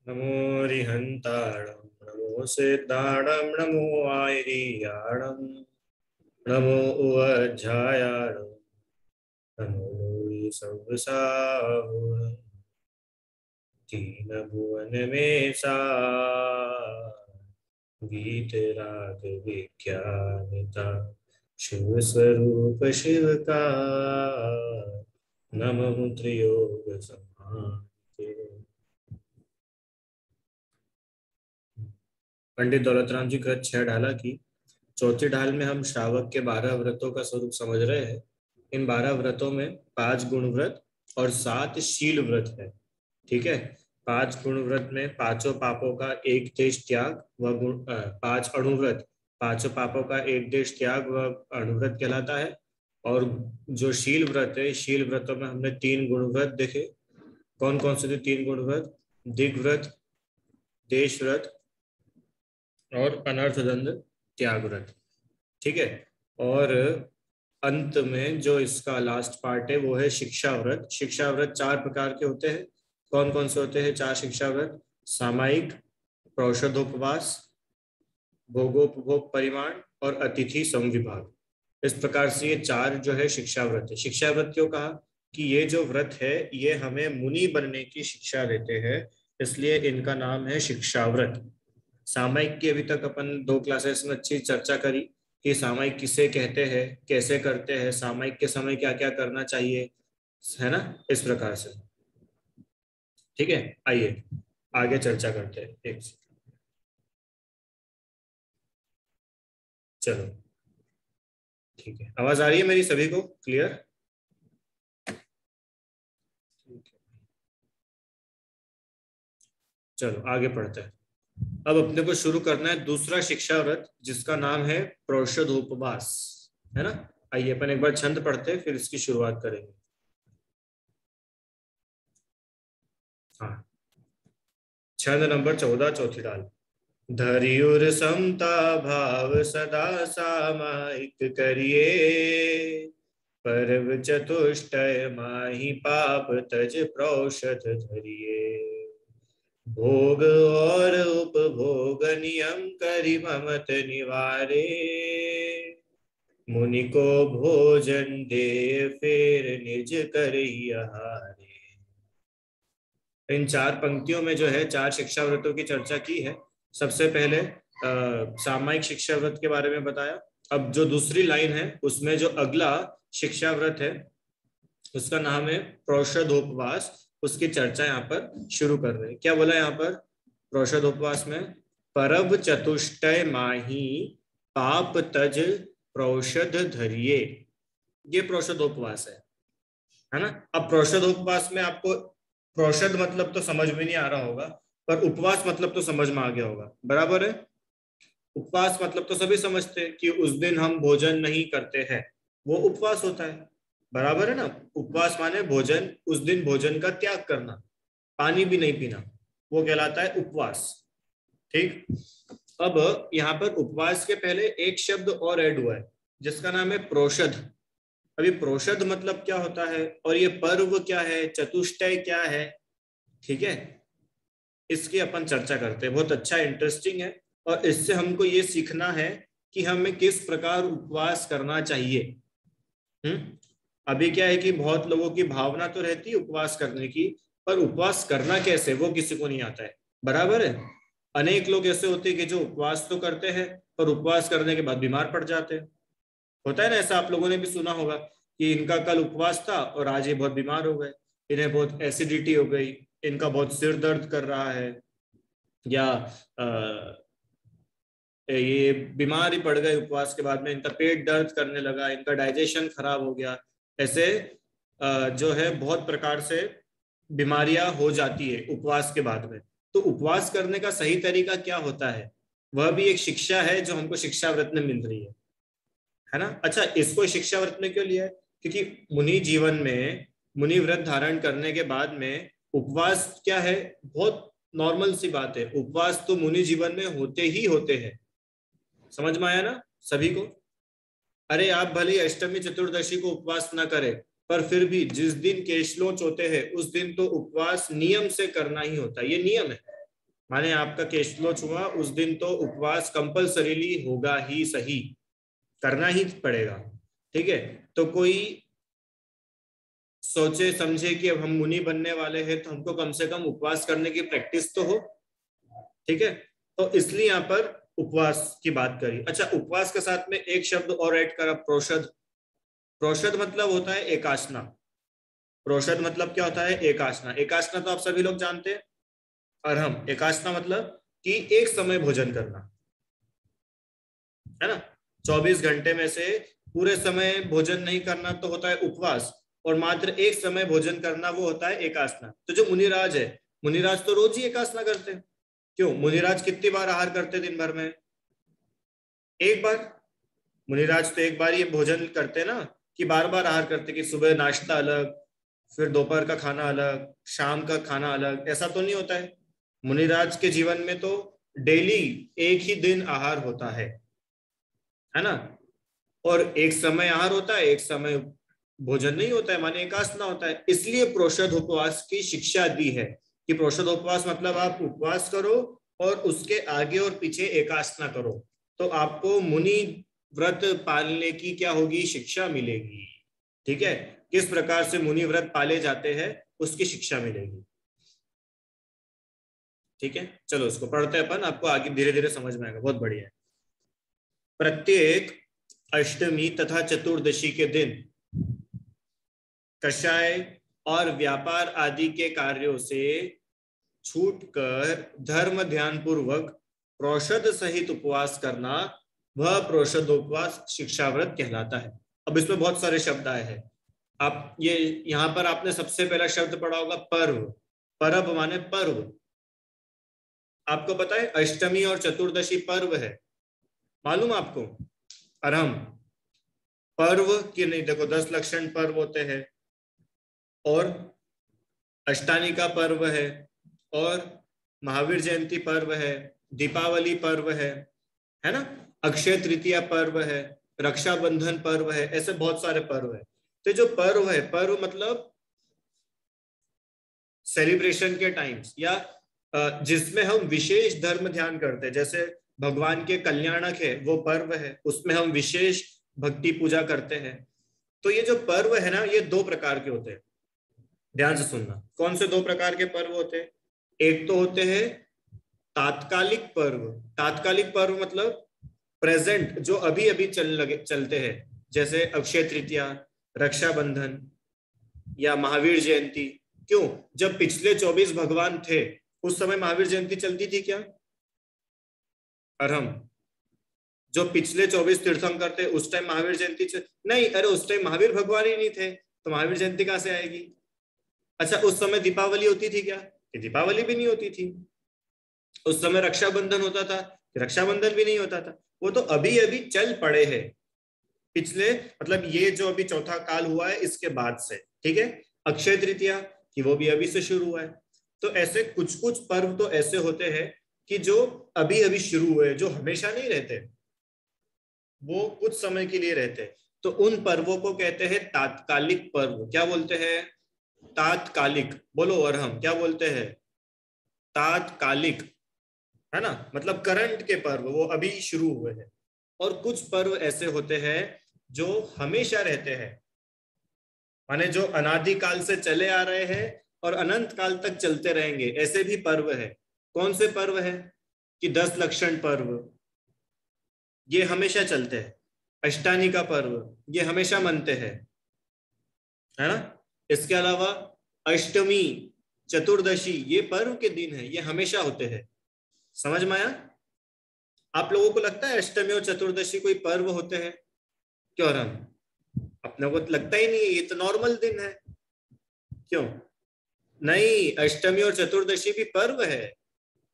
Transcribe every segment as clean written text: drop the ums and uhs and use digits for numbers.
नमो रिहंताणं नमो सिद्धाणं नमो आयर्याणं नमो उवज्झायाणं नमो संवसाहुणं तीन भुवन में सा वीतराग विज्ञानता शिव स्वरूप शिव का नमः त्रियोग समाहिते। पंडित दौलतराम जी कृत 6 ढाला की चौथी ढाल में हम श्रावक के 12 व्रतों का स्वरूप समझ रहे हैं। इन 12 व्रतों में 5 गुण व्रत और 7 शील व्रत है। ठीक है। 5 गुण व्रत में पांचों पापों का एक देश त्याग व 5 अणुव्रत, पांचों पापों का एक देश त्याग व अणुव्रत कहलाता है। और जो शील व्रत है, शील व्रतों में हमने 3 गुण व्रत देखे। कौन कौन से थे 3 गुण व्रत? दिग्व्रत, देश व्रत और अनर्थ दंड त्याग व्रत। ठीक है। और अंत में जो इसका लास्ट पार्ट है वो है शिक्षा व्रत। शिक्षा व्रत 4 प्रकार के होते हैं। कौन कौन से होते हैं 4 शिक्षा व्रत? सामायिक, प्रोषधोपवास, भोगोपभोग परिमाण और अतिथि समविभाग। इस प्रकार से ये 4 जो है शिक्षा व्रत है। शिक्षा व्रत क्यों कहा? कि ये जो व्रत है ये हमें मुनि बनने की शिक्षा देते हैं, इसलिए इनका नाम है शिक्षा व्रत। सामायिक की अभी तक अपन 2 क्लासेस में अच्छी चर्चा करी कि सामायिक किसे कहते हैं, कैसे करते हैं, सामायिक के समय क्या क्या करना चाहिए, है ना, इस प्रकार से। ठीक है, आइए आगे चर्चा करते हैं। एक चलो, ठीक है। आवाज आ रही है मेरी सभी को क्लियर? ठीक है, चलो आगे पढ़ते हैं। अब अपने को शुरू करना है दूसरा शिक्षा व्रत जिसका नाम है प्रोषधोपवास, है ना। आइए अपन एक बार छंद पढ़ते हैं फिर इसकी शुरुआत करेंगे। हाँ, छंद नंबर 14, चौथी डाल। धरियुर समता भाव सदा सामायिक करिए, परव चतुष्टय माहि पाप तज प्रोषध धरिए, भोग और उपभोग नियम करि ममत निवारे, मुनि को भोजन दे फिर निज कर आहारे। इन 4 पंक्तियों में जो है 4 शिक्षा व्रतों की चर्चा की है। सबसे पहले सामायिक शिक्षा व्रत के बारे में बताया। अब जो दूसरी लाइन है उसमें जो अगला शिक्षा व्रत है उसका नाम है प्रोषधोपवास। उसकी चर्चा यहाँ पर शुरू कर रहे हैं। क्या बोला यहाँ पर प्रोषधोपवास में? परब चतुष्टय माही पाप तज प्रोषध धरिये, ये प्रोषधोपवास है ना। अब प्रोषधोपवास में आपको प्रोषध मतलब तो समझ में नहीं आ रहा होगा, पर उपवास मतलब तो समझ में आ गया होगा, बराबर है। उपवास मतलब तो सभी समझते हैं कि उस दिन हम भोजन नहीं करते हैं, वो उपवास होता है, बराबर है ना। उपवास माने भोजन, उस दिन भोजन का त्याग करना, पानी भी नहीं पीना, वो कहलाता है उपवास। ठीक। अब यहाँ पर उपवास के पहले एक शब्द और ऐड हुआ है जिसका नाम है प्रोषध। अभी प्रोषध मतलब क्या होता है और ये पर्व क्या है, चतुष्टय क्या है, ठीक है, इसकी अपन चर्चा करते हैं। बहुत अच्छा, इंटरेस्टिंग है। और इससे हमको ये सीखना है कि हमें किस प्रकार उपवास करना चाहिए। अभी क्या है कि बहुत लोगों की भावना तो रहती है उपवास करने की, पर उपवास करना कैसे वो किसी को नहीं आता है, बराबर है। अनेक लोग ऐसे होते हैं कि जो उपवास तो करते हैं पर उपवास करने के बाद बीमार पड़ जाते हैं। होता है ना ऐसा, आप लोगों ने भी सुना होगा कि इनका कल उपवास था और आज ये बहुत बीमार हो गए, इन्हें बहुत एसिडिटी हो गई, इनका बहुत सिर दर्द कर रहा है, या ये बीमार ही पड़ गए उपवास के बाद में, इनका पेट दर्द करने लगा, इनका डाइजेशन खराब हो गया। ऐसे जो है बहुत प्रकार से बीमारियां हो जाती है उपवास के बाद में। तो उपवास करने का सही तरीका क्या होता है, वह भी एक शिक्षा है जो हमको शिक्षा व्रत में मिल रही है ना। अच्छा, इसको शिक्षा व्रत में क्यों लिया है? क्योंकि मुनि जीवन में, मुनि व्रत धारण करने के बाद में उपवास क्या है, बहुत नॉर्मल सी बात है। उपवास तो मुनि जीवन में होते ही होते हैं, समझ में आया ना सभी को। अरे आप भले अष्टमी चतुर्दशी को उपवास ना करें, पर फिर भी जिस दिन केशलोच होते हैं उस दिन तो उपवास नियम से करना ही होता है, ये नियम है। माने आपका केशलोच हुआ उस दिन तो उपवास कंपल्सरीली होगा ही, सही करना ही पड़ेगा। ठीक है, तो कोई सोचे समझे कि अब हम मुनि बनने वाले हैं तो हमको कम से कम उपवास करने की प्रैक्टिस तो हो। ठीक है, तो इसलिए यहाँ पर उपवास की बात करी। अच्छा, उपवास के साथ में एक शब्द और ऐड करा, प्रोषद। प्रोषद मतलब होता है एकासना। प्रोषद मतलब क्या होता है? एकासना। एकासना तो आप सभी लोग जानते हैं। और हम एकासना मतलब कि एक समय भोजन करना, है ना। 24 घंटे में से पूरे समय भोजन नहीं करना तो होता है उपवास, और मात्र एक समय भोजन करना वो होता है एकासना। तो जो मुनिराज है, मुनिराज तो रोज ही एकासना करते हैं। क्यों? मुनिराज कितनी बार आहार करते दिन भर में? एक बार। मुनिराज तो एक बार ये भोजन करते ना, कि बार बार आहार करते, कि सुबह नाश्ता अलग, फिर दोपहर का खाना अलग, शाम का खाना अलग, ऐसा तो नहीं होता है। मुनिराज के जीवन में तो डेली एक ही दिन आहार होता है ना। और एक समय आहार होता है, एक समय भोजन नहीं होता है, माने एकासना होता है। इसलिए प्रोषद उपवास की शिक्षा दी है कि प्रोषद उपवास मतलब आप उपवास करो और उसके आगे और पीछे एकासना करो, तो आपको मुनि व्रत पालने की क्या होगी? शिक्षा मिलेगी। ठीक है, किस प्रकार से मुनि व्रत पाले जाते हैं उसकी शिक्षा मिलेगी। ठीक है, चलो इसको पढ़ते हैं अपन, आपको आगे धीरे धीरे समझ में आएगा। बहुत बढ़िया है। प्रत्येक अष्टमी तथा चतुर्दशी के दिन कषाय और व्यापार आदि के कार्यों से छूटकर धर्म ध्यान पूर्वक प्रोषद सहित उपवास करना, वह प्रोषदोपवास शिक्षाव्रत कहलाता है। अब इसमें बहुत सारे शब्द आए हैं। आप ये यहाँ पर आपने सबसे पहला शब्द पढ़ा होगा पर्व। पर्व माने पर्व। आपको पता है अष्टमी और चतुर्दशी पर्व है, मालूम आपको? और हम पर्व की नहीं, देखो 10 लक्षण पर्व होते हैं, और अष्टानी का पर्व है, और महावीर जयंती पर्व है, दीपावली पर्व है ना, अक्षय तृतीया पर्व है, रक्षाबंधन पर्व है, ऐसे बहुत सारे पर्व है। तो जो पर्व है, पर्व मतलब सेलिब्रेशन के टाइम्स, या जिसमें हम विशेष धर्म ध्यान करते हैं, जैसे भगवान के कल्याणक है वो पर्व है, उसमें हम विशेष भक्ति पूजा करते हैं। तो ये जो पर्व है ना, ये 2 प्रकार के होते हैं। ध्यान से सुनना, कौन से 2 प्रकार के पर्व होते हैं? एक तो होते हैं तात्कालिक पर्व। तात्कालिक पर्व मतलब प्रेजेंट, जो अभी अभी चलते हैं, जैसे अक्षय तृतीया, रक्षाबंधन या महावीर जयंती। क्यों? जब पिछले 24 भगवान थे उस समय महावीर जयंती चलती थी क्या? और हम जो पिछले 24 तीर्थंकर थे उस टाइम महावीर जयंती नहीं, अरे उस टाइम महावीर भगवान ही नहीं थे तो महावीर जयंती कहां से आएगी? अच्छा, उस समय दीपावली होती थी क्या? कि दीपावली भी नहीं होती थी। उस समय रक्षाबंधन होता था कि रक्षाबंधन भी नहीं होता था। वो तो अभी अभी चल पड़े हैं, पिछले, मतलब ये जो अभी चौथा काल हुआ है इसके बाद से। ठीक है, अक्षय तृतीया कि वो भी अभी से शुरू हुआ है। तो ऐसे कुछ कुछ पर्व तो ऐसे होते हैं कि जो अभी अभी शुरू हुए, जो हमेशा नहीं रहते, वो कुछ समय के लिए रहते हैं। तो उन पर्वों को कहते हैं तात्कालिक पर्व। क्या बोलते हैं? तात्कालिक। बोलो, और हम क्या बोलते हैं? तात्कालिक, है ना, मतलब करंट के पर्व, वो अभी शुरू हुए हैं। और कुछ पर्व ऐसे होते हैं जो हमेशा रहते हैं, माने जो अनादि काल से चले आ रहे हैं और अनंत काल तक चलते रहेंगे, ऐसे भी पर्व है। कौन से पर्व है? कि 10 लक्षण पर्व, ये हमेशा चलते हैं। अष्टानी का पर्व, ये हमेशा मनते हैं, है ना। इसके अलावा अष्टमी, चतुर्दशी, ये पर्व के दिन है, ये हमेशा होते हैं। समझ में आया? आप लोगों को लगता है अष्टमी और चतुर्दशी कोई पर्व होते हैं? क्यों राम? अपने को लगता ही नहीं, ये तो नॉर्मल दिन है। क्यों नहीं? अष्टमी और चतुर्दशी भी पर्व है।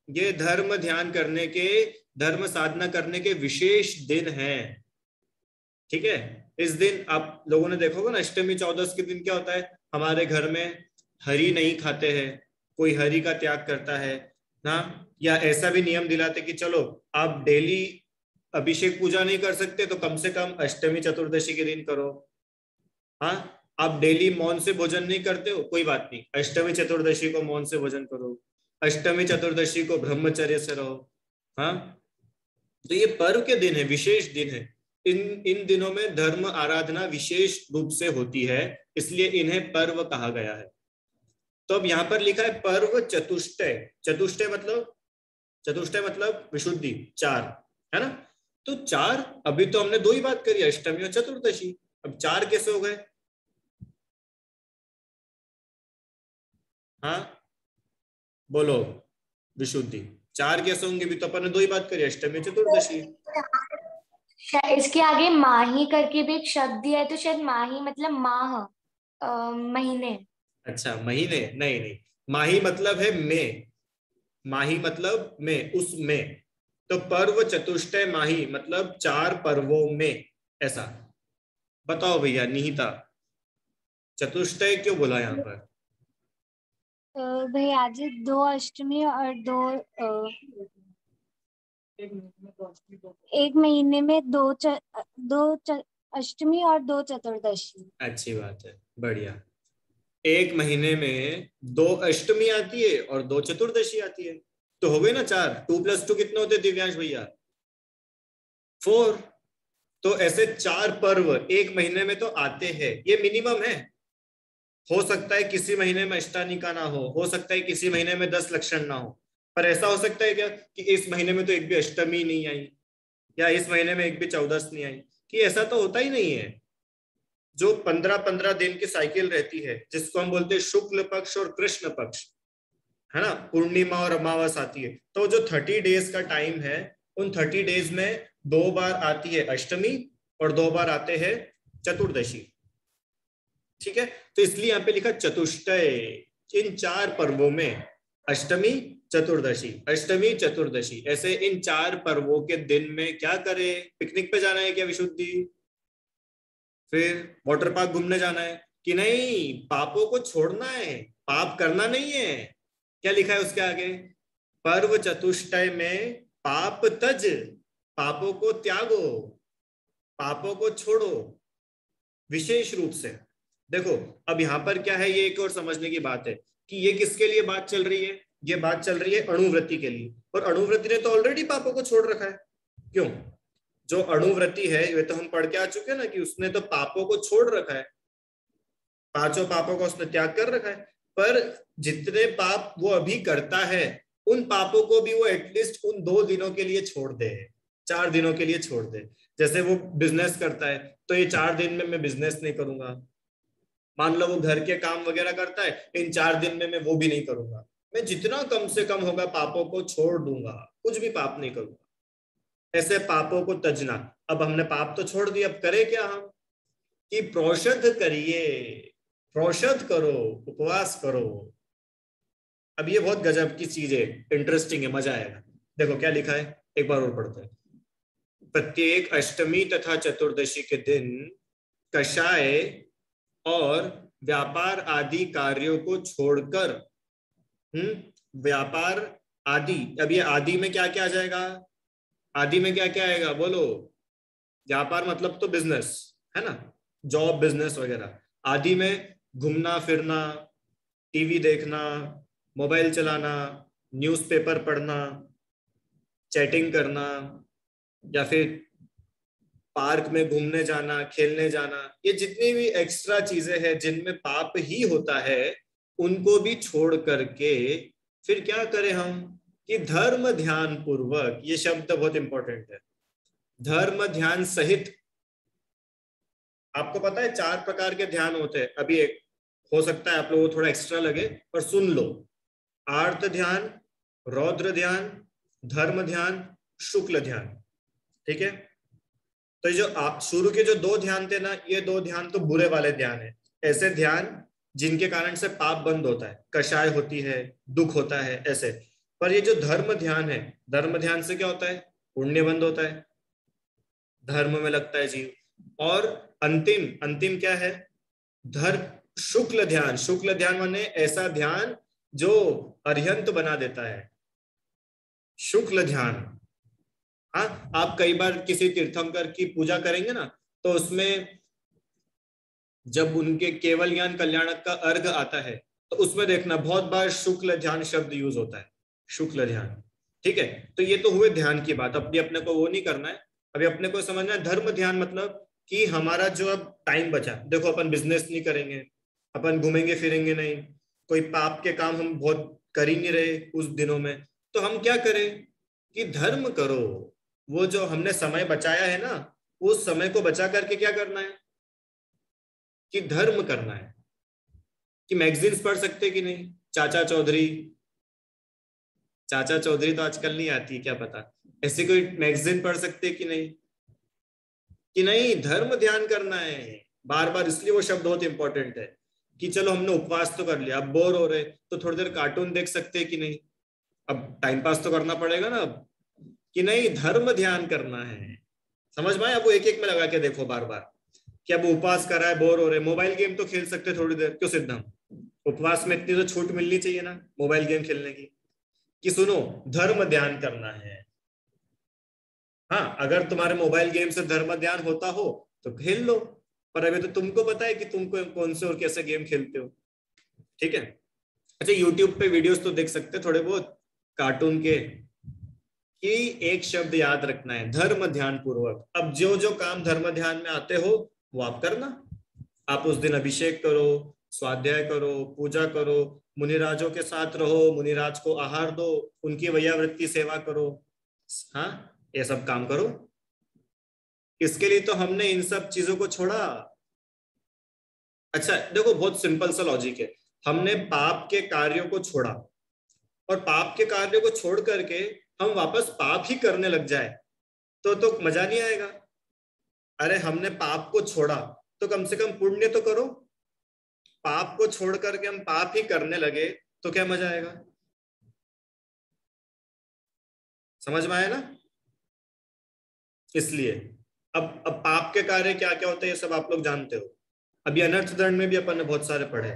ये धर्म ध्यान करने के, धर्म साधना करने के विशेष दिन हैं। ठीक है, इस दिन आप लोगों ने देखा होगा ना, अष्टमी चौदस के दिन क्या होता है? हमारे घर में हरी नहीं खाते हैं, कोई हरी का त्याग करता है ना। या ऐसा भी नियम दिलाते कि चलो आप डेली अभिषेक पूजा नहीं कर सकते तो कम से कम अष्टमी चतुर्दशी के दिन करो। हाँ, आप डेली मौन से भोजन नहीं करते हो, कोई बात नहीं, अष्टमी चतुर्दशी को मौन से भोजन करो। अष्टमी चतुर्दशी को ब्रह्मचर्य से रहो। हाँ, तो ये पर्व के दिन है, विशेष दिन है। इन इन दिनों में धर्म आराधना विशेष रूप से होती है, इसलिए इन्हें पर्व कहा गया है। तो अब यहाँ पर लिखा है पर्व चतुष्टय। चतुष्टय मतलब विशुद्धि, चार, है ना। तो चार, अभी तो हमने दो ही बात करी, अष्टमी और चतुर्दशी, अब चार कैसे हो गए? हाँ बोलो, विशुद्धि चार कैसे होंगे? भी तो अपन ने दो ही बात करी, अष्टमी चतुर्दशी। इसके आगे माही करके भी एक शब्द दिया है, तो शायद माही मतलब माह, महीने। अच्छा, महीने? नहीं नहीं, माही मतलब है में, माही मतलब में, उस में। तो पर्व चतुष्टय माही मतलब चार पर्वों में, ऐसा। बताओ भैया निहिता, चतुष्टय क्यों बोला यहाँ पर? भाई आज दो अष्टमी और दो एक महीने में अष्टमी और दो चतुर्दशी। अच्छी बात है, बढ़िया। एक महीने में दो अष्टमी आती है और दो चतुर्दशी आती है, तो हो गए ना चार। 2 + 2 कितने होते हैं दिव्यांश भैया? 4। तो ऐसे चार पर्व एक महीने में तो आते हैं, ये मिनिमम है। हो सकता है किसी महीने में अष्टानिका ना हो सकता है किसी महीने में 10 लक्षण ना हो, पर ऐसा हो सकता है क्या कि इस महीने में तो एक भी अष्टमी नहीं आई, या इस महीने में एक भी चौदस नहीं आई? कि ऐसा तो होता ही नहीं है। जो 15-15 दिन की साइकिल रहती है, जिसको हम बोलते हैं शुक्ल पक्ष और कृष्ण पक्ष, है ना, पूर्णिमा और अमावस आती है, तो जो 30 डेज का टाइम है, उन 30 डेज में 2 बार आती है अष्टमी और 2 बार आते हैं चतुर्दशी। ठीक है, तो इसलिए यहाँ पे लिखा चतुष्टय, इन चार पर्वों में, अष्टमी चतुर्दशी, अष्टमी चतुर्दशी, ऐसे इन चार पर्वों के दिन में क्या करे? पिकनिक पे जाना है क्या विशुद्धि? फिर वाटर पार्क घूमने जाना है कि नहीं? पापों को छोड़ना है, पाप करना नहीं है। क्या लिखा है उसके आगे? पर्व चतुष्टय में पाप तज, पापों को त्यागो, पापों को छोड़ो, विशेष रूप से। देखो, अब यहां पर क्या है, ये एक और समझने की बात है कि ये किसके लिए बात चल रही है? ये बात चल रही है अणुव्रति के लिए, और अणुव्रति ने तो ऑलरेडी पापों को छोड़ रखा है। क्यों? जो अणुव्रति है, ये तो हम पढ़ के आ चुके हैं ना कि उसने तो पापों को छोड़ रखा है, पांचों पापों का उसने त्याग कर रखा है। पर जितने पाप वो अभी करता है, उन पापों को भी वो एटलीस्ट उन 2 दिनों के लिए छोड़ दे, 4 दिनों के लिए छोड़ दे। जैसे वो बिजनेस करता है, तो ये 4 दिन में मैं बिजनेस नहीं करूंगा। मान लो वो घर के काम वगैरह करता है, इन 4 दिन में मैं वो भी नहीं करूंगा। मैं जितना कम से कम होगा पापों को छोड़ दूंगा, कुछ भी पाप नहीं करूंगा। ऐसे पापों को तजना। अब हमने पाप तो छोड़ दिया, अब करें क्या हम? कि प्रोषध करिए, प्रोषध करो, उपवास करो। अब ये बहुत गजब की चीज है, इंटरेस्टिंग है, मजा आएगा। देखो क्या लिखा है, एक बार और पढ़ते हैं। प्रत्येक अष्टमी तथा चतुर्दशी के दिन कषाय और व्यापार आदि कार्यों को छोड़कर, व्यापार आदि, अब ये आदि में क्या क्या आ जाएगा? आदि में क्या क्या आएगा बोलो? व्यापार मतलब तो बिजनेस, है ना, जॉब बिजनेस वगैरह। आदि में घूमना फिरना, टीवी देखना, मोबाइल चलाना, न्यूज़पेपर पढ़ना, चैटिंग करना, या फिर पार्क में घूमने जाना, खेलने जाना, ये जितनी भी एक्स्ट्रा चीजें हैं जिनमें पाप ही होता है, उनको भी छोड़ करके फिर क्या करें हम? कि धर्म ध्यान पूर्वक, ये शब्द बहुत इंपॉर्टेंट है, धर्म ध्यान सहित। आपको पता है 4 प्रकार के ध्यान होते हैं। अभी एक हो सकता है आप लोगों को थोड़ा एक्स्ट्रा लगे, पर सुन लो। आर्त ध्यान, रौद्र ध्यान, धर्म ध्यान, शुक्ल ध्यान। ठीक है, तो जो आप शुरू के जो 2 ध्यान थे ना, ये 2 ध्यान तो बुरे वाले ध्यान है, ऐसे ध्यान जिनके कारण से पाप बंद होता है, कषाय होती है, दुख होता है, ऐसे। पर ये जो धर्म ध्यान है, धर्म ध्यान से क्या होता है? पुण्य बंद होता है, धर्म में लगता है जीव। और अंतिम अंतिम क्या है? धर्म, शुक्ल ध्यान। शुक्ल ध्यान माने ऐसा ध्यान जो अरिहंत बना देता है, शुक्ल ध्यान। हाँ, आप कई बार किसी तीर्थंकर की पूजा करेंगे ना, तो उसमें जब उनके केवल ज्ञान कल्याणक का अर्घ आता है, तो उसमें देखना बहुत बार शुक्ल ध्यान शब्द यूज होता है। शुक्ल ध्यान। ठीक है, तो ये तो हुए ध्यान की बात। अभी अपने को वो नहीं करना है, अभी अपने को समझना है धर्म ध्यान मतलब कि हमारा जो अब टाइम बचा, देखो अपन बिजनेस नहीं करेंगे, अपन घूमेंगे फिरेंगे नहीं, कोई पाप के काम हम बहुत कर ही नहीं रहे उस दिनों में, तो हम क्या करें कि धर्म करो। वो जो हमने समय बचाया है ना, उस समय को बचा करके क्या करना है कि धर्म करना है। कि मैगजीन्स पढ़ सकते कि नहीं, चाचा चौधरी, चाचा चौधरी तो आजकल नहीं आती, क्या पता, ऐसी कोई मैगजीन पढ़ सकते कि नहीं, कि नहीं धर्म ध्यान करना है बार बार। इसलिए वो शब्द बहुत इंपॉर्टेंट है कि चलो हमने उपवास तो कर लिया, अब बोर हो रहे तो थोड़ी देर कार्टून देख सकते हैं कि नहीं, अब टाइम पास तो करना पड़ेगा ना अब, कि नहीं धर्म ध्यान करना है। समझ में आया? अब वो एक एक में लगा के देखो बार बार कि अब उपवास कर रहा है, बोर हो रहे, मोबाइल गेम तो खेल सकते थोड़ी देर, क्यों सिद्धम, उपवास में इतनी तो छूट मिलनी चाहिए ना मोबाइल गेम खेलने की। कि सुनो धर्म ध्यान करना है। हाँ, अगर तुम्हारे मोबाइल गेम से धर्म ध्यान होता हो तो खेल लो, पर अभी तो तुमको पता है कि तुमको कौन से और कैसे गेम खेलते हो। ठीक है, अच्छा यूट्यूब पे वीडियोस तो देख सकते थोड़े बहुत कार्टून के, कि एक शब्द याद रखना है धर्म ध्यान पूर्वक। अब जो जो काम धर्म ध्यान में आते हो वो आप करना। आप उस दिन अभिषेक करो, स्वाध्याय करो, पूजा करो, मुनिराजों के साथ रहो, मुनिराज को आहार दो, उनकी वैयावृत्ति सेवा करो। हाँ, ये सब काम करो। इसके लिए तो हमने इन सब चीजों को छोड़ा। अच्छा देखो, बहुत सिंपल सा लॉजिक है, हमने पाप के कार्यों को छोड़ा, और पाप के कार्यों को छोड़ करके हम वापस पाप ही करने लग जाए तो मजा नहीं आएगा। अरे हमने पाप को छोड़ा तो कम से कम पुण्य तो करो। पाप को छोड़ करके हम पाप ही करने लगे तो क्या मजा आएगा? समझ में आया ना? इसलिए अब पाप के कार्य क्या क्या होते हैं ये सब आप लोग जानते हो। अभी अनर्थ दंड में भी अपन ने बहुत सारे पढ़े।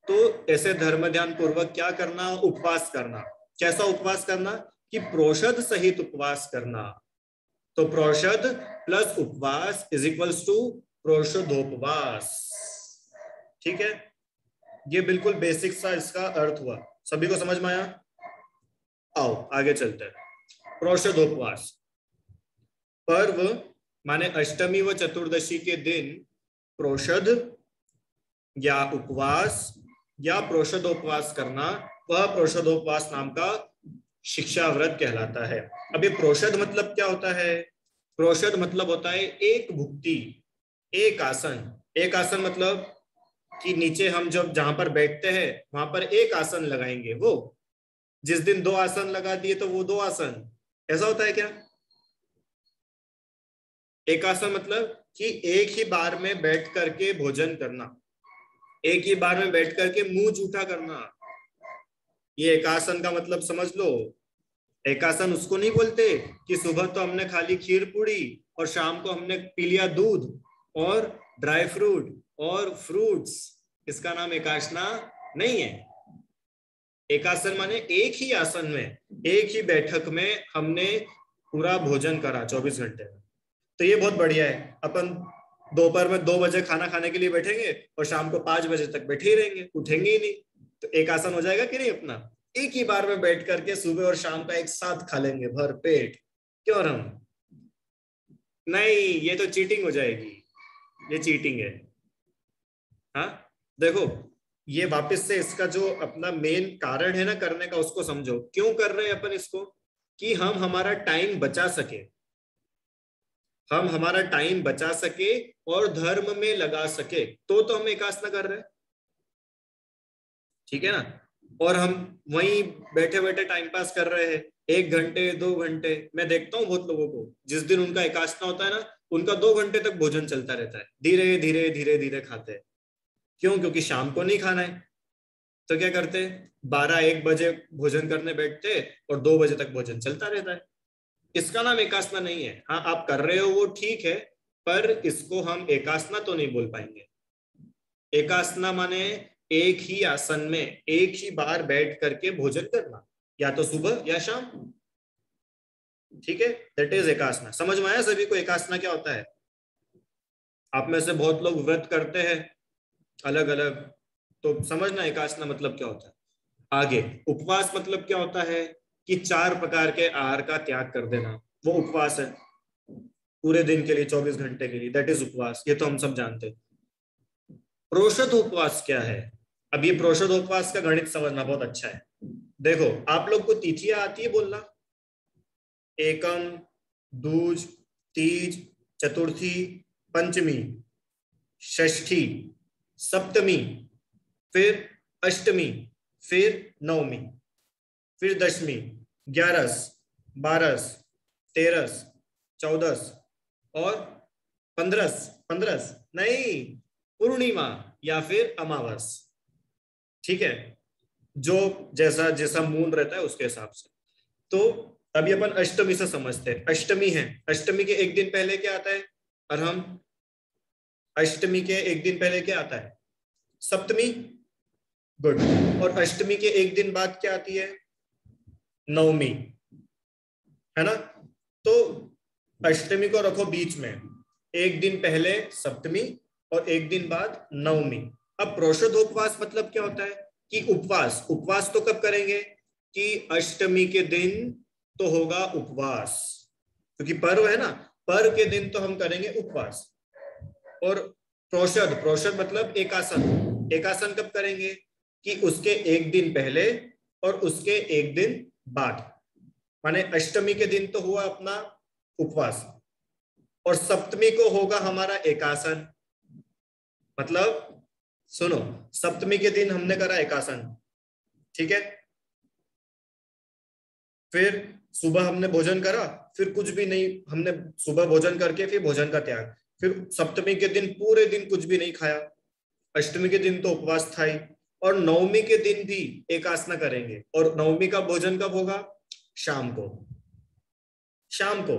तो ऐसे धर्म ध्यान पूर्वक क्या करना, उपवास करना। कैसा उपवास करना कि प्रोषद सहित उपवास करना। तो प्रोषद प्लस उपवास इज इक्वल्स टू प्रोषदोपवास। ठीक है, ये बिल्कुल बेसिक सा इसका अर्थ हुआ, सभी को समझ में आया? आओ आगे चलते हैं। प्रोषदोपवास पर्व माने अष्टमी व चतुर्दशी के दिन प्रोषद या उपवास या प्रोषदोपवास करना, वह प्रोषदोपवास नाम का शिक्षा व्रत कहलाता है। अब ये प्रोषद मतलब क्या होता है? प्रोषद मतलब होता है एक भुक्ति, एक आसन। एक आसन मतलब कि नीचे हम जब जहां पर बैठते हैं वहां पर एक आसन लगाएंगे। वो जिस दिन दो आसन लगा दिए तो वो दो आसन, ऐसा होता है क्या? एक आसन मतलब कि एक ही बार में बैठ करके भोजन करना, एक ही बार में बैठ करके मुंह जूठा करना, ये एकासन का मतलब समझ लो। एकासन उसको नहीं बोलते कि सुबह तो हमने खाली खीर पूड़ी और शाम को हमने पी लिया दूध और ड्राई फ्रूट और फ्रूट्स, इसका नाम एकासना नहीं है। एकासन माने एक ही आसन में, एक ही बैठक में हमने पूरा भोजन करा 24 घंटे में। तो ये बहुत बढ़िया है। अपन दोपहर में 2 बजे खाना खाने के लिए बैठेंगे और शाम को 5 बजे तक बैठे ही रहेंगे, उठेंगे ही नहीं, तो एक आसन हो जाएगा कि नहीं अपना? एक ही बार में बैठ करके सुबह और शाम का एक साथ खा लेंगे भर पेट। क्यों हम? नहीं, ये तो चीटिंग हो जाएगी, ये चीटिंग है। हाँ देखो, ये वापस से इसका जो अपना मेन कारण है ना करने का, उसको समझो क्यों कर रहे हैं अपन इसको, कि हम हमारा टाइम बचा सके, हम हमारा टाइम बचा सके और धर्म में लगा सके, तो हम एकासना कर रहे हैं। ठीक है ना? और हम वहीं बैठे बैठे टाइम पास कर रहे हैं 1 घंटे 2 घंटे। मैं देखता हूँ बहुत लोगों को जिस दिन उनका एकासना होता है ना, उनका 2 घंटे तक भोजन चलता रहता है, धीरे धीरे धीरे धीरे खाते हैं। क्यों? क्योंकि शाम को नहीं खाना है। तो क्या करते, 12-1 बजे भोजन करने बैठते और 2 बजे तक भोजन चलता रहता है। इसका नाम एकासना नहीं है। हाँ आप कर रहे हो वो ठीक है, पर इसको हम एकासना तो नहीं बोल पाएंगे। एकासना माने एक ही आसन में एक ही बार बैठ करके भोजन करना, या तो सुबह या शाम। ठीक है, दैट इज एकासना। समझ में आया सभी को एकासना क्या होता है? आप में से बहुत लोग व्रत करते हैं अलग अलग, तो समझना एकासना मतलब क्या होता है। आगे उपवास मतलब क्या होता है? कि 4 प्रकार के आहार का त्याग कर देना, वो उपवास है पूरे दिन के लिए, 24 घंटे के लिए, दैट इज उपवास। ये तो हम सब जानते हैं। प्रोषद उपवास क्या है? अब ये प्रोषद उपवास का गणित समझना बहुत अच्छा है। देखो, आप लोग को तिथियां आती है बोलना? एकम, दूज, तीज, चतुर्थी, पंचमी, षष्ठी, सप्तमी, फिर अष्टमी, फिर नवमी, फिर दशमी, 11, 12, 13, 14 और 15, 15 नहीं, पूर्णिमा या फिर अमावस। ठीक है, जो जैसा जैसा मून रहता है उसके हिसाब से। तो अभी अपन अष्टमी से समझते हैं। अष्टमी है, अष्टमी के एक दिन पहले क्या आता है? और हम अष्टमी के एक दिन पहले क्या आता है? सप्तमी। गुड। और अष्टमी के एक दिन बाद क्या आती है? नवमी, है ना? तो अष्टमी को रखो बीच में, एक दिन पहले सप्तमी और एक दिन बाद नवमी। अब प्रोषदोपवास मतलब क्या होता है कि उपवास। उपवास तो कब करेंगे? कि अष्टमी के दिन तो होगा उपवास, क्योंकि पर्व है ना, पर्व के दिन तो हम करेंगे उपवास। और प्रोषद, प्रोषद मतलब एकासन। एकासन कब करेंगे? कि उसके एक दिन पहले और उसके एक दिन बाद। माने अष्टमी के दिन तो हुआ अपना उपवास और सप्तमी को होगा हमारा एकासन। मतलब सुनो, सप्तमी के दिन हमने करा एकासन, ठीक है? फिर सुबह हमने भोजन करा, फिर कुछ भी नहीं, हमने सुबह भोजन करके फिर भोजन का त्याग। फिर सप्तमी के दिन पूरे दिन कुछ भी नहीं खाया। अष्टमी के दिन तो उपवास था ही, और नवमी के दिन भी एकासना करेंगे। और नवमी का भोजन कब होगा? शाम को, शाम को।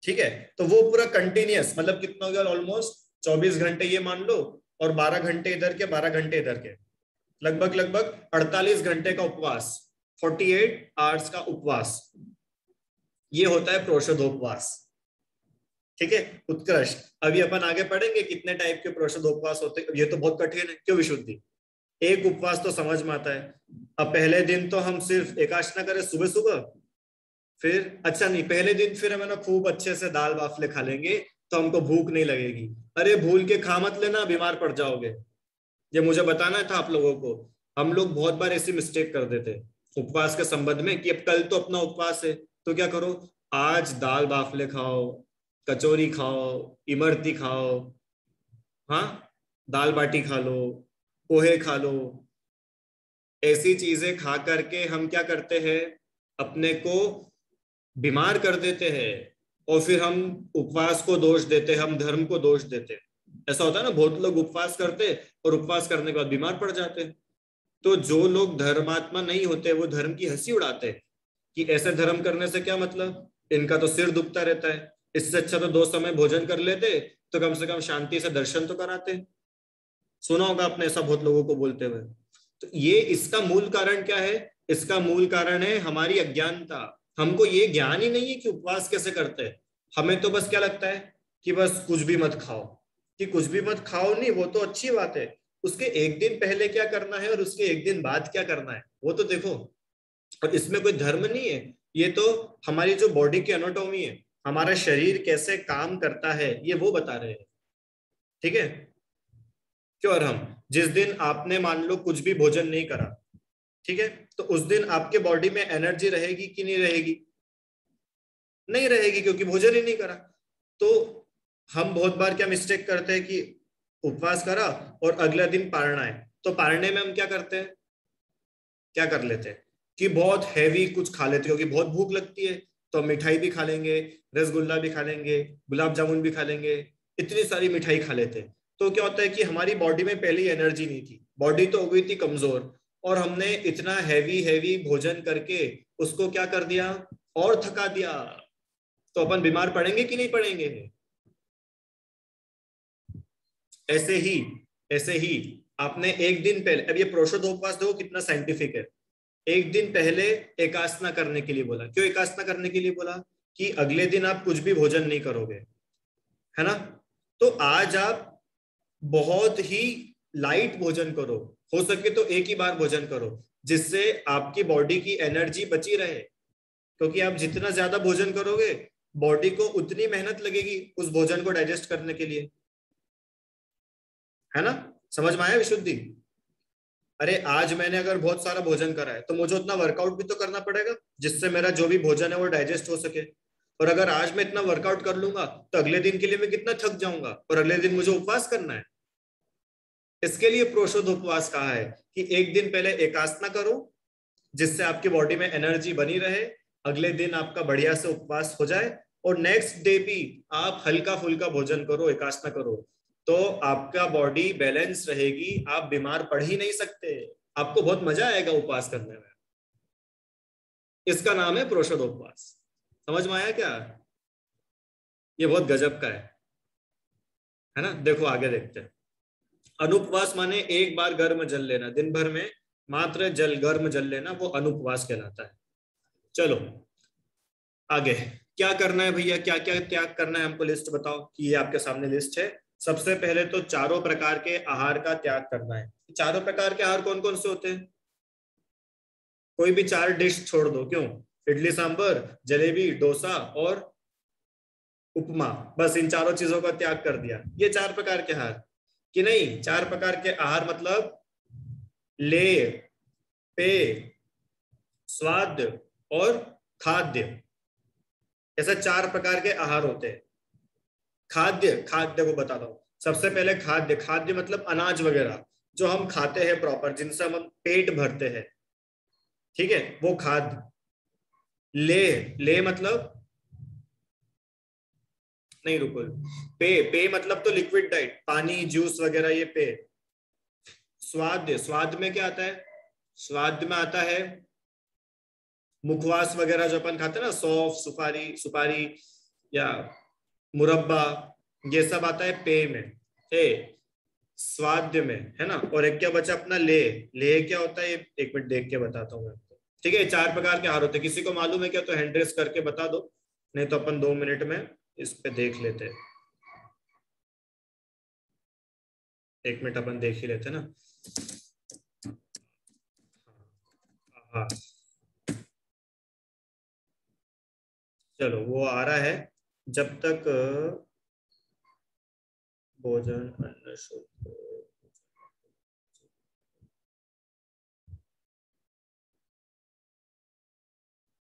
ठीक है, तो वो पूरा कंटिन्यूअस, मतलब कितना हो गया? ऑलमोस्ट 24 घंटे ये मान लो, और 12 घंटे इधर के, 12 घंटे इधर के, लगभग लगभग 48 घंटे का उपवास, 48 आवर्स का उपवास। ये होता है प्रोषदोपवास। ठीक है, उत्कृष्ट। अभी अपन आगे पढ़ेंगे कितने टाइप के प्रोषदोपवास होते हैं। ये तो बहुत कठिन है, क्यों विशुद्धि? एक उपवास तो समझ में आता है। अब पहले दिन तो हम सिर्फ एकादशी करें सुबह सुबह, फिर अच्छा नहीं, पहले दिन फिर हम ना खूब अच्छे से दाल बाफले खा लेंगे तो हमको भूख नहीं लगेगी। अरे भूल के खा मत लेना, बीमार पड़ जाओगे। ये मुझे बताना था आप लोगों को। हम लोग बहुत बार ऐसी मिस्टेक कर देते उपवास के संबंध में कि अब कल तो अपना उपवास है, तो क्या करो, आज दाल बाफले खाओ, कचौरी खाओ, इमरती खाओ, हाँ, दाल बाटी खा लो, पोहे खा लो। ऐसी चीजें खा करके हम क्या करते हैं? अपने को बीमार कर देते हैं, और फिर हम उपवास को दोष देते हैं, हम धर्म को दोष देते हैं। ऐसा होता है ना, बहुत लोग उपवास करते और उपवास करने के बाद बीमार पड़ जाते हैं। तो जो लोग धर्मात्मा नहीं होते वो धर्म की हंसी उड़ाते हैं कि ऐसे धर्म करने से क्या मतलब, इनका तो सिर दुखता रहता है, इससे अच्छा तो 2 समय भोजन कर लेते तो कम से कम शांति से दर्शन तो कराते। सुना होगा आपने ऐसा बहुत लोगों को बोलते हुए। तो ये इसका मूल कारण क्या है? इसका मूल कारण है हमारी अज्ञानता। हमको ये ज्ञान ही नहीं है कि उपवास कैसे करते हैं। हमें तो बस क्या लगता है कि बस कुछ भी मत खाओ। कि कुछ भी मत खाओ नहीं, वो तो अच्छी बात है, उसके एक दिन पहले क्या करना है और उसके एक दिन बाद क्या करना है वो तो देखो। और इसमें कोई धर्म नहीं है, ये तो हमारी जो बॉडी की एनाटॉमी है, हमारा शरीर कैसे काम करता है, ये वो बता रहे हैं। ठीक है, क्यों? और हम जिस दिन आपने मान लो कुछ भी भोजन नहीं करा, ठीक है, तो उस दिन आपके बॉडी में एनर्जी रहेगी कि नहीं रहेगी? नहीं रहेगी, क्योंकि भोजन ही नहीं करा। तो हम बहुत बार क्या मिस्टेक करते हैं कि उपवास करा और अगला दिन पारना है, तो पारने में हम क्या करते हैं, क्या कर लेते हैं कि बहुत हैवी कुछ खा लेते हैं, क्योंकि बहुत भूख लगती है। तो मिठाई भी खा लेंगे, रसगुल्ला भी खा लेंगे, गुलाब जामुन भी खा लेंगे, इतनी सारी मिठाई खा लेते हैं। तो क्या होता है कि हमारी बॉडी में पहले एनर्जी नहीं थी, बॉडी तो हो गई थी कमजोर, और हमने इतना हैवी हैवी भोजन करके उसको क्या कर दिया, और थका दिया। तो अपन बीमार पड़ेंगे कि नहीं पड़ेंगे? ऐसे ही, ऐसे ही आपने एक दिन पहले, अब ये प्रोषदोपवास देखो कितना साइंटिफिक है। एक दिन पहले एकासना करने के लिए बोला। क्यों एकासना करने के लिए बोला? कि अगले दिन आप कुछ भी भोजन नहीं करोगे, है ना? तो आज आप बहुत ही लाइट भोजन करो, हो सके तो एक ही बार भोजन करो। जिससे आपकी बॉडी की एनर्जी बची रहे, क्योंकि आप जितना ज्यादा भोजन करोगे बॉडी को उतनी मेहनत लगेगी उस भोजन को डाइजेस्ट करने के लिए, है ना। समझ में आया विशुद्धि? अरे आज मैंने अगर बहुत सारा भोजन करा है तो मुझे उतना वर्कआउट भी तो करना पड़ेगा जिससे मेरा जो भी भोजन है वो डाइजेस्ट हो सके। और अगर आज मैं इतना वर्कआउट कर लूंगा तो अगले दिन के लिए मैं कितना थक जाऊंगा, और अगले दिन मुझे उपवास करना है। इसके लिए प्रोषद उपवास कहा है कि एक दिन पहले एकासना करो जिससे आपकी बॉडी में एनर्जी बनी रहे, अगले दिन आपका बढ़िया से उपवास हो जाए, और नेक्स्ट डे भी आप हल्का फुल्का भोजन करो, एकासना करो, तो आपका बॉडी बैलेंस रहेगी, आप बीमार पड़ ही नहीं सकते। आपको बहुत मजा आएगा उपवास करने में। इसका नाम है प्रोषदोपवास। समझ में आया क्या? ये बहुत गजब का है ना। देखो आगे देखते हैं। अनुपवास माने एक बार गर्म जल लेना, दिन भर में मात्र गर्म जल लेना, वो अनुपवास कहलाता है। चलो आगे क्या करना है भैया, क्या क्या त्याग करना है हमको, लिस्ट बताओ। कि ये आपके सामने लिस्ट है। सबसे पहले तो चारों प्रकार के आहार का त्याग करना है। चारों प्रकार के आहार कौन कौन से होते हैं? कोई भी 4 डिश छोड़ दो, क्यों? इडली सांभर, जलेबी, डोसा और उपमा, बस इन चारों चीजों का त्याग कर दिया। ये 4 प्रकार के आहार कि नहीं? 4 प्रकार के आहार मतलब लेय, पेय, स्वाद और खाद्य, ऐसे 4 प्रकार के आहार होते हैं। खाद्य, खाद्य को बताता हूं। सबसे पहले खाद्य, खाद्य मतलब अनाज वगैरह जो हम खाते हैं प्रॉपर, जिनसे हम पेट भरते हैं, ठीक है, वो खाद्य। ले, ले मतलब नहीं, रुको, पे, पे मतलब तो लिक्विड डाइट, पानी, जूस वगैरह, ये पे। स्वाद, स्वाद में क्या आता है? स्वाद में आता है मुखवास वगैरह जो अपन खाते हैं ना, सौंफ, सुपारी, सुपारी या मुरब्बा, ये सब आता है पे में, ए स्वाद्य में, है ना। और एक क्या बचा अपना ले, ले क्या होता है? एक मिनट देख के बताता हूँ आपको, ठीक है। 4 प्रकार के आहार होते हैं। किसी को मालूम है क्या तो हैंड रेस करके बता दो, नहीं तो अपन 2 मिनट में इस पे देख लेते हैं। 1 मिनट अपन देख ही लेते ना। हाँ चलो वो आ रहा है। जब तक भोजन अन्न शुद्ध,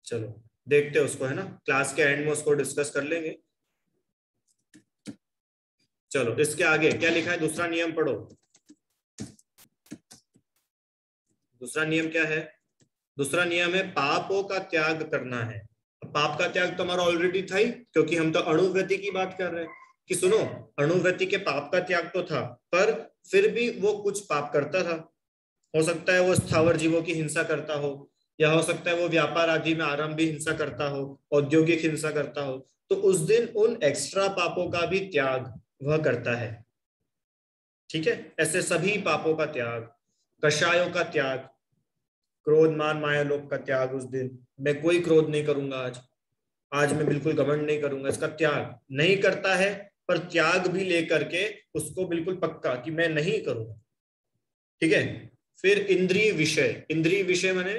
चलो देखते हैं उसको, है ना। क्लास के एंड में उसको डिस्कस कर लेंगे। चलो इसके आगे क्या लिखा है, दूसरा नियम पढ़ो। दूसरा नियम क्या है? दूसरा नियम है पापों का त्याग करना है। पाप का त्याग तो हमारा ऑलरेडी था ही, क्योंकि हम तो अणुव्रति की बात कर रहे हैं कि सुनो, अणुव्रति के पाप का त्याग तो था, पर फिर भी वो कुछ पाप करता था। हो सकता है वो स्थावर जीवों की हिंसा करता हो, या हो सकता है वो व्यापार आदि में आरंभी हिंसा करता हो, औद्योगिक हिंसा करता हो, तो उस दिन उन एक्स्ट्रा पापों का भी त्याग वह करता है, ठीक है। ऐसे सभी पापों का त्याग, कषायों का त्याग, क्रोध, मान, माया, लोभ का त्याग। उस दिन मैं कोई क्रोध नहीं करूंगा, आज आज मैं बिल्कुल घमंड नहीं करूंगा, इसका त्याग नहीं करता है। पर त्याग भी लेकर के उसको बिल्कुल पक्का कि मैं नहीं करूंगा, ठीक है। फिर इंद्रिय विषय, इंद्रिय विषय माने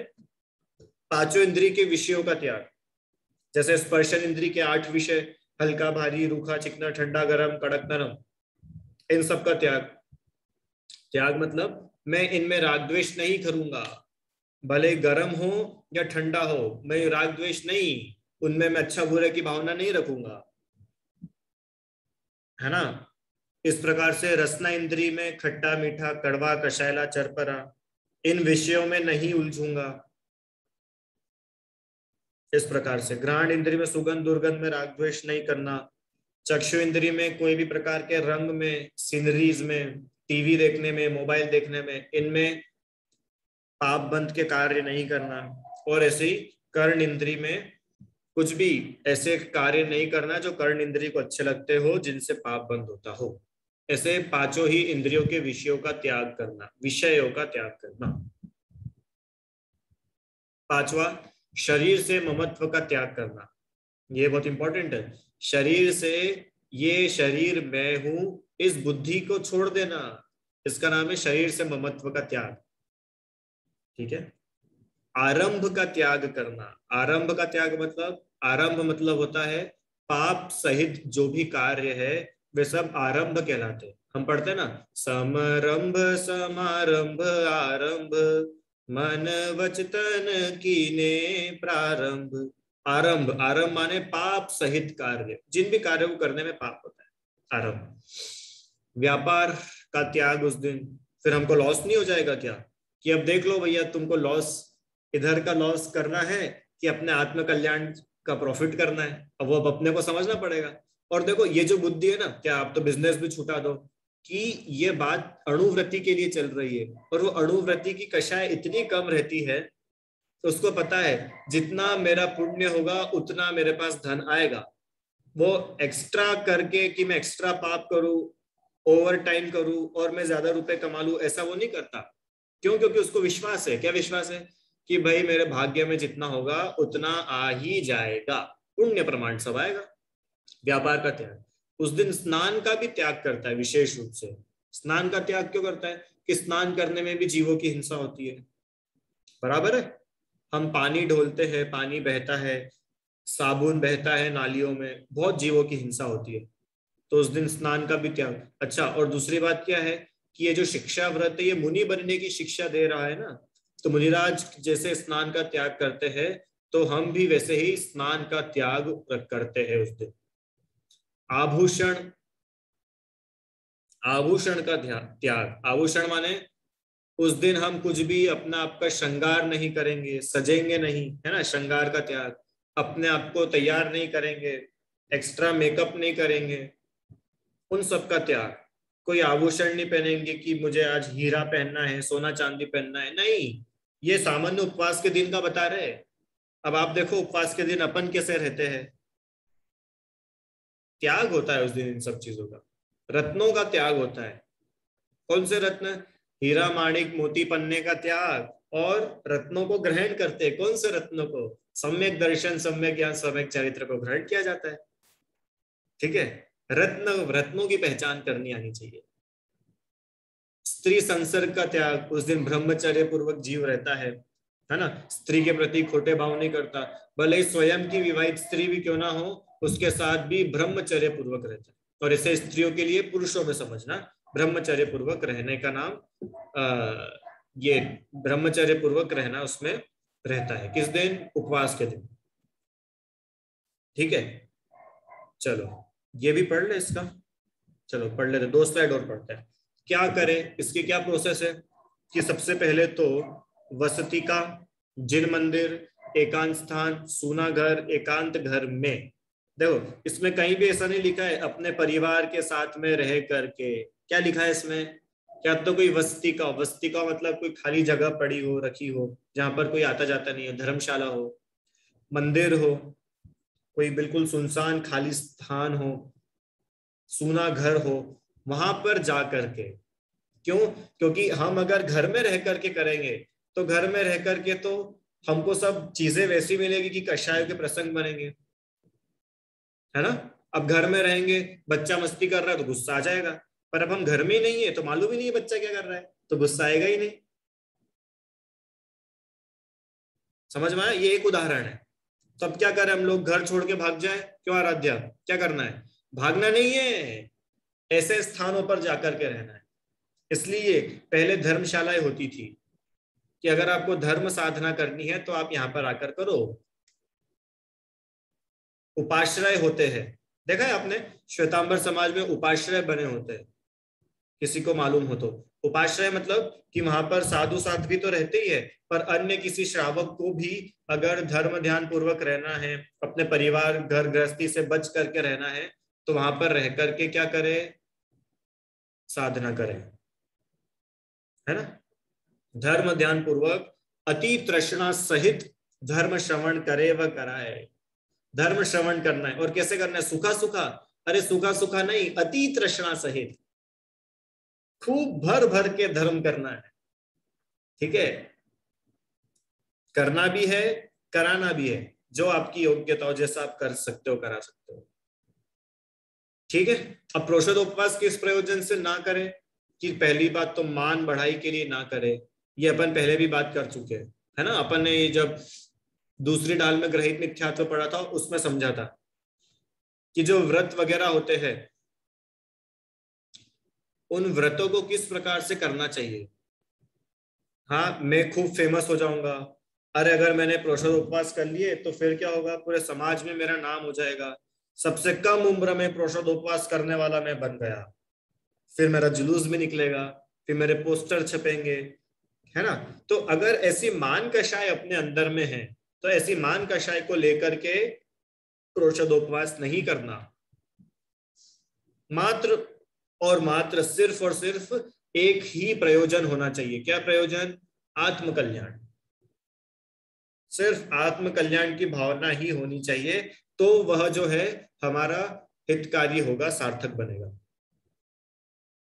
5 इंद्रिय के विषयों का त्याग। जैसे स्पर्शन इंद्रिय के 8 विषय, हल्का, भारी, रूखा, चिकना, ठंडा, गरम, कड़क, नरम, इन सब का त्याग। त्याग मतलब मैं इनमें राग द्वेष नहीं करूंगा, भले गर्म हो या ठंडा हो, मैं राग द्वेष नहीं, उनमें मैं अच्छा बुरे की भावना नहीं रखूंगा, है ना। इस प्रकार से रसना इंद्री में खट्टा, मीठा, कड़वा, कषैला, चरपरा, इन विषयों में नहीं उलझूंगा। इस प्रकार से घ्राण इंद्री में सुगंध, दुर्गंध में राग द्वेष नहीं करना। चक्षु इंद्री में कोई भी प्रकार के रंग में, सीनरीज में, टीवी देखने में, मोबाइल देखने में, इनमें पाप बंध के कार्य नहीं करना। और ऐसे ही कर्ण इंद्री में कुछ भी ऐसे कार्य नहीं करना जो कर्ण इंद्री को अच्छे लगते हो, जिनसे पाप बंद होता हो। ऐसे 5 ही इंद्रियों के विषयों का त्याग करना, विषयों का त्याग करना। 5वां, शरीर से ममत्व का त्याग करना। ये बहुत इंपॉर्टेंट है। शरीर से, ये शरीर मैं हूं, इस बुद्धि को छोड़ देना, इसका नाम है शरीर से ममत्व का त्याग, ठीक है। आरंभ का त्याग करना। आरंभ का त्याग मतलब, आरंभ मतलब होता है पाप सहित जो भी कार्य है वे सब आरंभ कहलाते हैं। हम पढ़ते हैं ना, समरंभ समारंभ आरंभ, मन वचन कीने प्रारंभ। आरंभ, आरंभ माने पाप सहित कार्य, जिन भी कार्य को करने में पाप होता है, आरंभ। व्यापार का त्याग उस दिन, फिर हमको लॉस नहीं हो जाएगा क्या, कि अब देख लो भैया तुमको लॉस, इधर का लॉस करना है कि अपने आत्म कल्याण का प्रॉफिट करना है, अब वो अब अपने को समझना पड़ेगा। और देखो ये जो बुद्धि है ना, क्या आप तो बिजनेस भी छुटा दो, कि ये बात अणुवृत्ति के लिए चल रही है, और वो अणुवृत्ति की कषाय इतनी कम रहती है, तो उसको पता है जितना मेरा पुण्य होगा उतना मेरे पास धन आएगा। वो एक्स्ट्रा करके कि मैं एक्स्ट्रा पाप करूं, ओवर टाइम करूं और मैं ज्यादा रुपए कमा लूं, ऐसा वो नहीं करता। क्यों? क्योंकि उसको विश्वास है। क्या विश्वास है? कि भाई मेरे भाग्य में जितना होगा उतना आ ही जाएगा, पुण्य प्रमाण सब आएगा। व्यापार का त्याग, उस दिन स्नान का भी त्याग करता है विशेष रूप से। स्नान का त्याग क्यों करता है? कि स्नान करने में भी जीवों की हिंसा होती है, बराबर है। हम पानी ढोलते हैं, पानी बहता है, साबुन बहता है नालियों में, बहुत जीवों की हिंसा होती है, तो उस दिन स्नान का भी त्याग। अच्छा, और दूसरी बात क्या है कि ये जो शिक्षा व्रत है ये मुनि बनने की शिक्षा दे रहा है ना, तो मुनिराज जैसे स्नान का त्याग करते हैं तो हम भी वैसे ही स्नान का त्याग करते हैं उस दिन। आभूषण, आभूषण का त्याग, आभूषण माने उस दिन हम कुछ भी अपना आपका श्रृंगार नहीं करेंगे, सजेंगे नहीं, है ना, श्रृंगार का त्याग। अपने आप को तैयार नहीं करेंगे, एक्स्ट्रा मेकअप नहीं करेंगे, उन सब का त्याग। कोई आभूषण नहीं पहनेंगे कि मुझे आज हीरा पहनना है, सोना चांदी पहनना है, नहीं। ये सामान्य उपवास के दिन का बता रहे। अब आप देखो उपवास के दिन अपन कैसे रहते हैं, त्याग होता है उस दिन इन सब चीजों का। रत्नों का त्याग होता है। कौन से रत्न? हीरा माणिक मोती पन्ने का त्याग, और रत्नों को ग्रहण करते हैं। कौन से रत्नों को? सम्यक दर्शन, सम्यक ज्ञान, सम्यक चरित्र को ग्रहण किया जाता है। ठीक है, रत्न, रत्नों की पहचान करनी आनी चाहिए। स्त्री संसर्ग का त्याग, उस दिन ब्रह्मचर्य पूर्वक जीव रहता है ना, स्त्री के प्रति खोटे भाव नहीं करता, भले ही स्वयं की विवाहित स्त्री भी क्यों ना हो, उसके साथ भी ब्रह्मचर्य पूर्वक रहता है। और इसे स्त्रियों के लिए पुरुषों में समझना, ब्रह्मचर्य पूर्वक रहने का नाम ये ब्रह्मचर्य पूर्वक रहना उसमें रहता है। किस दिन? उपवास के दिन। ठीक है, चलो ये भी पढ़ ले इसका। चलो पढ़ लेते, 2 स्लाइड और पढ़ते हैं। क्या करें, इसकी क्या प्रोसेस है कि सबसे पहले तो वसति का, जिन मंदिर, एकांत स्थान, सूना घर, एकांत घर में। देखो इसमें कहीं भी ऐसा नहीं लिखा है अपने परिवार के साथ में रह करके। क्या लिखा है इसमें? क्या तो कोई वस्ती का, वस्ती का मतलब कोई खाली जगह पड़ी हो, रखी हो, जहां पर कोई आता जाता नहीं हो, धर्मशाला हो, मंदिर हो, कोई बिल्कुल सुनसान खाली स्थान हो, सूना घर हो, वहां पर जा करके। क्यों? क्योंकि हम अगर घर में रह करके करेंगे तो घर में रह करके तो हमको सब चीजें वैसी मिलेगी कि कषायों के प्रसंग बनेंगे, है ना। अब घर में रहेंगे, बच्चा मस्ती कर रहा है तो गुस्सा आ जाएगा, पर अब हम घर में ही नहीं है तो मालूम ही नहीं है बच्चा क्या कर रहा है, तो गुस्सा आएगा ही नहीं। समझ में आया? ये एक उदाहरण है। तो अब क्या करें हम लोग? घर छोड़ के भाग जाए? क्यों आराध्या, क्या करना है? भागना नहीं है, ऐसे स्थानों पर जाकर के रहना है। इसलिए पहले धर्मशालाएं होती थी कि अगर आपको धर्म साधना करनी है तो आप यहां पर आकर करो। उपाश्रय होते हैं, देखा है आपने, श्वेतांबर समाज में उपाश्रय बने होते हैं, किसी को मालूम हो तो। उपाश्रय मतलब कि वहां पर साधु साध्वी तो रहते ही है, पर अन्य किसी श्रावक को भी अगर धर्म ध्यान पूर्वक रहना है, अपने परिवार घर गृहस्थी से बच करके रहना है, तो वहां पर रह करके क्या करे? साधना करे, है ना। धर्म ध्यान पूर्वक अति तृष्णा सहित धर्म श्रवण करे व कराए। धर्म श्रवण करना है, और कैसे करना है? सूखा सूखा? अरे सूखा सूखा नहीं, अति तृष्णा सहित, खूब भर भर के धर्म करना है। ठीक है, करना भी है, कराना भी है, जो आपकी योग्यता हो, जैसा आप कर सकते हो करा सकते हो। ठीक है। अब प्रोषदोपवास किस प्रयोजन से ना करें? कि पहली बात तो मान बढ़ाई के लिए ना करें, ये अपन पहले भी बात कर चुके हैं, है ना। अपन ने जब दूसरी डाल में ग्रहित मिथ्यात्व पढ़ा था उसमें समझा था कि जो व्रत वगैरह होते हैं उन व्रतों को किस प्रकार से करना चाहिए। हाँ, मैं खूब फेमस हो जाऊंगा, अरे अगर मैंने प्रोषद उपवास कर लिए तो फिर क्या होगा, पूरे समाज में मेरा नाम हो जाएगा, सबसे कम उम्र में प्रोषद उपवास करने वाला मैं बन गया, फिर मेरा जुलूस भी निकलेगा, फिर मेरे पोस्टर छपेंगे, है ना। तो अगर ऐसी मान कषाय अपने अंदर में है तो ऐसी मान कषाय को लेकर के प्रोषद उपवास नहीं करना। मात्र और मात्र सिर्फ और सिर्फ एक ही प्रयोजन होना चाहिए। क्या प्रयोजन? आत्म कल्याण। सिर्फ आत्म कल्याण की भावना ही होनी चाहिए, तो वह जो है हमारा हितकारी होगा, सार्थक बनेगा।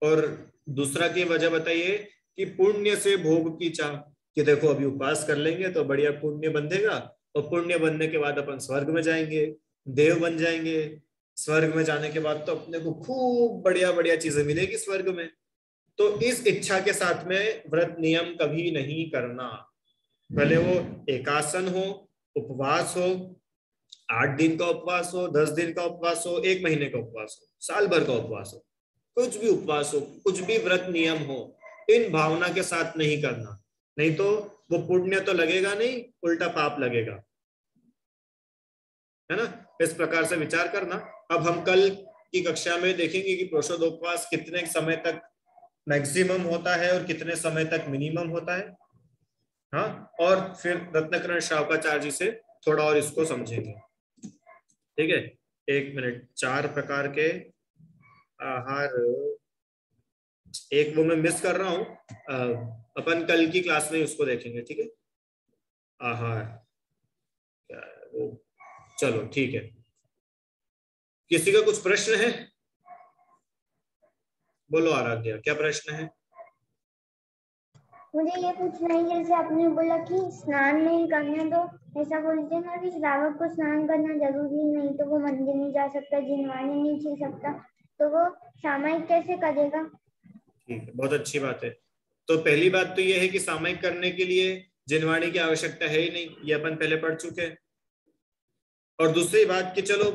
और दूसरा की वजह बताइए कि पुण्य से भोग की चाह, कि देखो अभी उपवास कर लेंगे तो बढ़िया पुण्य बंधेगा, और पुण्य बनने के बाद अपन स्वर्ग में जाएंगे, देव बन जाएंगे। स्वर्ग में जाने के बाद तो अपने को खूब बढ़िया बढ़िया चीजें मिलेगी स्वर्ग में। तो इस इच्छा के साथ में व्रत नियम कभी नहीं करना। भले वो एकासन हो, उपवास हो, 8 दिन का उपवास हो, 10 दिन का उपवास हो, 1 महीने का उपवास हो, साल भर का उपवास हो, कुछ भी उपवास हो, कुछ भी व्रत नियम हो, इन भावना के साथ नहीं करना। नहीं तो वो पुण्य तो लगेगा नहीं, उल्टा पाप लगेगा, है ना। इस प्रकार से विचार करना। अब हम कल की कक्षा में देखेंगे कि प्रोषदोपवास कितने समय तक मैक्सिमम होता है और कितने समय तक मिनिमम होता है। हाँ, और फिर रत्नाकरण श्रावकाचार्य जी से थोड़ा और इसको समझेंगे। ठीक है, 1 मिनट। 4 प्रकार के आहार, एक वो मैं मिस कर रहा हूँ, अपन कल की क्लास में उसको देखेंगे। ठीक है, आहार क्या है वो। चलो ठीक है, किसी का कुछ प्रश्न है? बोलो आराध्या, क्या प्रश्न है? मुझे ये पूछना है, जैसे आपने बोला कि स्नान नहीं करना, तो ऐसा बोलते हैं ना कि श्रावक को स्नान करना जरूरी नहीं, तो वो मंदिर नहीं जा सकता, जिनवाणी नहीं छू सकता, तो वो सामायिक कैसे करेगा? ठीक है, बहुत अच्छी बात है। तो पहली बात तो ये है कि सामायिक करने के लिए जिनवाणी की आवश्यकता है ही नहीं, ये अपन पहले पढ़ चुके हैं। और दूसरी बात कि चलो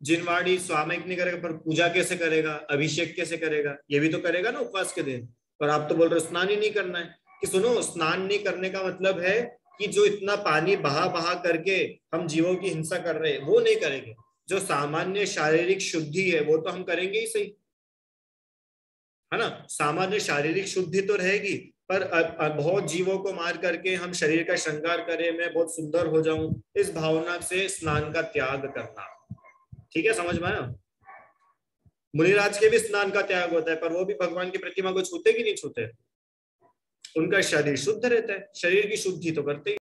जिनवाणी सामायिक नहीं करेगा पर पूजा कैसे करेगा, अभिषेक कैसे करेगा, ये भी तो करेगा ना उपवास के दिन। और आप तो बोल रहे हो स्नान ही नहीं करना है। कि सुनो, स्नान नहीं करने का मतलब है कि जो इतना पानी बहा बहा करके हम जीवों की हिंसा कर रहे हैं वो नहीं करेंगे। जो सामान्य शारीरिक शुद्धि है वो तो हम करेंगे ही सही, है ना। सामान्य शारीरिक शुद्धि तो रहेगी, पर बहुत जीवों को मार करके हम शरीर का श्रृंगार करें, मैं बहुत सुंदर हो जाऊं, इस भावना से स्नान का त्याग करना। ठीक है, समझ में आया। मुनिराज के भी स्नान का त्याग होता है, पर वो भी भगवान की प्रतिमा को छूते कि नहीं छूते? उनका शरीर शुद्ध रहता है, शरीर की शुद्धि तो करते ही